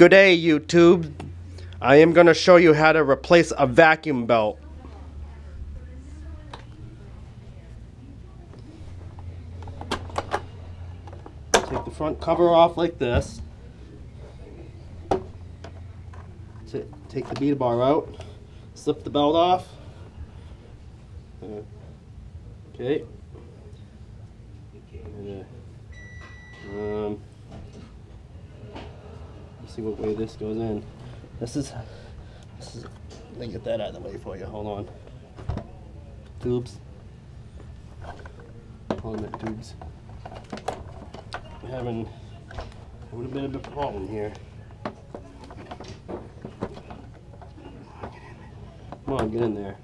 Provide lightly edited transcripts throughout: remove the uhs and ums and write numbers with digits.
Good day, YouTube. I am going to show you how to replace a vacuum belt. Take the front cover off like this. Take the bead bar out. Slip the belt off. Okay. Let's see what way this goes in. This is let me get that out of the way for you. Hold on. Tubes. Hold on, tubes. I'm having a little bit of a problem here. Come on, get in there.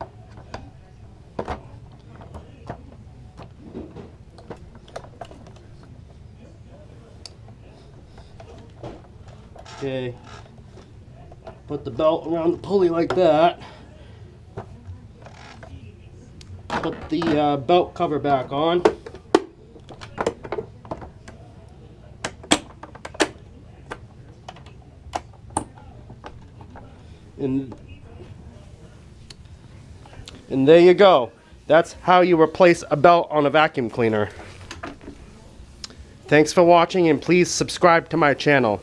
Okay, put the belt around the pulley like that. Put the belt cover back on. And there you go. That's how you replace a belt on a vacuum cleaner. Thanks for watching, and please subscribe to my channel.